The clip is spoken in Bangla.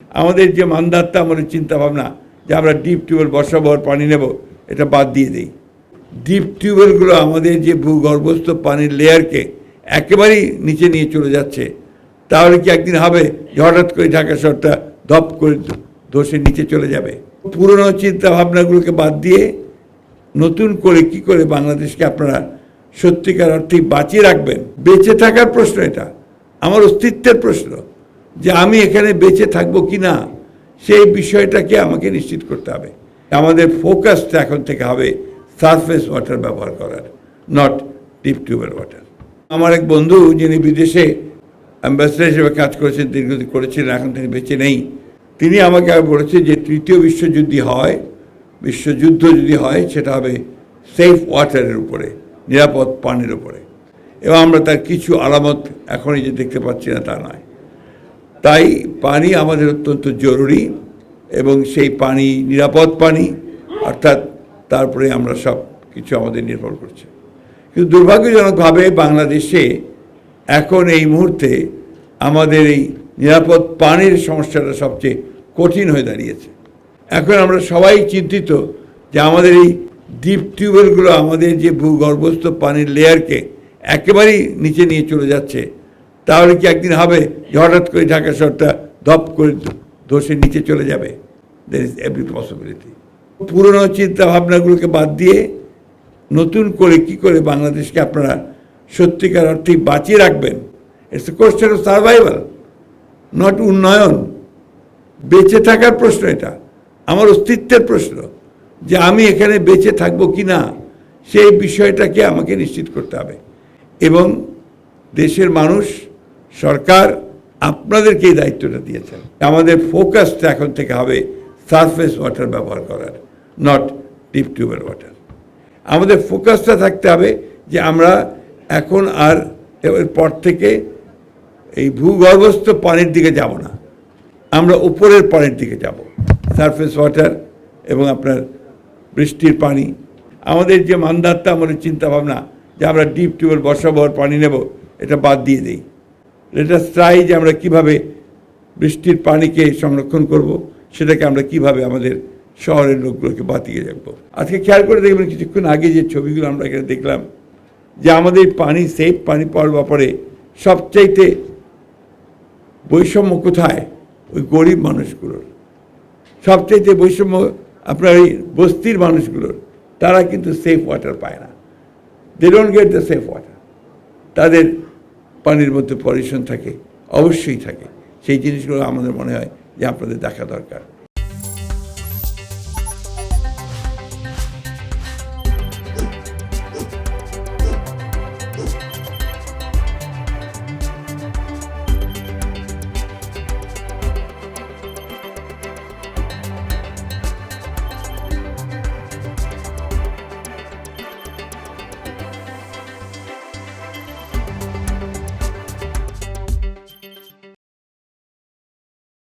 আমাদের যে মানদাত্তা আমাদের চিন্তাভাবনা যে আমরা ডিপ টিউবওয়েল বসাবো আর পানি নেব, এটা বাদ দিয়ে দিই। ডিপ টিউবওয়েলগুলো আমাদের যে ভূগর্ভস্থ পানির লেয়ারকে একেবারেই নিচে নিয়ে চলে যাচ্ছে। তাহলে কি একদিন হবে যে হঠাৎ করে ঢাকা শহরটা ধপ করে ধসে নিচে চলে যাবে? পুরনো চিন্তা ভাবনাগুলোকে বাদ দিয়ে নতুন করে কি করে বাংলাদেশকে আপনারা সত্যিকার অর্থে বাঁচিয়ে রাখবেন? বেঁচে থাকার প্রশ্ন, এটা আমার অস্তিত্বের প্রশ্ন, যে আমি এখানে বেঁচে থাকবো কি না সেই বিষয়টাকে আমাকে নিশ্চিত করতে হবে। আমাদের ফোকাসটা এখন থেকে হবে সারফেস ওয়াটার ব্যবহার করার, নট ডিপ টিউবওয়েল ওয়াটার। আমার এক বন্ধু যিনি বিদেশে অ্যাম্বাসেডর হিসেবে কাজ করেছেন, দীর্ঘদিন করেছিলেন, এখন তিনি বেঁচে নেই, তিনি আমাকে বলেছেন যে তৃতীয় বিশ্বযুদ্ধ যদি হয় সেটা হবে সেফ ওয়াটারের উপরে, নিরাপদ পানির উপরে। এবং আমরা তার কিছু আলামত এখনই যে দেখতে পাচ্ছি না তা নয়। তাই পানি আমাদের অত্যন্ত জরুরি এবং সেই পানি নিরাপদ পানি, অর্থাৎ তারপরে আমরা সব কিছু আমাদের নির্ভর করছে। কিন্তু দুর্ভাগ্যজনকভাবে বাংলাদেশে এখন এই মুহূর্তে আমাদের এই নিরাপদ পানির সমস্যাটা সবচেয়ে কঠিন হয়ে দাঁড়িয়েছে। এখন আমরা সবাই চিন্তিত যে আমাদের এই ডিপ টিউবওয়েলগুলো আমাদের যে ভূগর্ভস্থ পানির লেয়ারকে একেবারেই নিচে নিয়ে চলে যাচ্ছে। তাহলে কি একদিন হবে যে হঠাৎ করে ঢাকা শহরটা ধপ করে ধসে নিচে চলে যাবে? There is every possibility. পুরনো চিন্তা ভাবনাগুলোকে বাদ দিয়ে নতুন করে কি করে বাংলাদেশকে আপনারা সত্যিকার অর্থে বাঁচিয়ে রাখবেন? It's a question of survival, not উন্নয়ন। বেঁচে থাকার প্রশ্ন, এটা আমার অস্তিত্বের প্রশ্ন, যে আমি এখানে বেঁচে থাকবো কি না সেই বিষয়টাকে আমাকে নিশ্চিত করতে হবে। এবং দেশের মানুষ, সরকার আপনাদেরকে এই দায়িত্বটা দিয়েছেন। আমাদের ফোকাসটা এখন থেকে হবে সারফেস ওয়াটার ব্যবহার করার, নট ডিপ টিউবওয়েল ওয়াটার। আমাদের ফোকাসটা থাকতে হবে যে আমরা এখন আর এর পর থেকে এই ভূগর্ভস্থ পানির দিকে যাব না, আমরা উপরের পানির দিকে যাব, সারফেস ওয়াটার এবং আপনার বৃষ্টির পানি। আমাদের যে মানদাত্তা আমাদের চিন্তাভাবনা যে আমরা ডিপ টিউবওয়েল বসাবো আর পানি নেব, এটা বাদ দিয়ে দিই। লেট আস ট্রাই যে আমরা কীভাবে বৃষ্টির পানিকে সংরক্ষণ করব, সেটাকে আমরা কিভাবে আমাদের শহরের লোকগুলোকে বাঁচিয়ে রাখবো। আজকে খেয়াল করে দেখবেন, কিছুক্ষণ আগে যে ছবিগুলো আমরা এখানে দেখলাম, যে আমাদের পানি সেফ পানি পাওয়ার ব্যাপারে সবচাইতে বৈষম্য কোথায়? ওই গরিব মানুষগুলোর সবচাইতে বৈষম্য আপনার এই বস্তির মানুষগুলোর। তারা কিন্তু সেফ ওয়াটার পায় না, they don't get the safe water. তাদের পানির মধ্যে পলিউশন থাকে, অবশ্যই থাকে। সেই জিনিসগুলো আমাদের মনে হয় যে আপনাদের দেখা দরকার।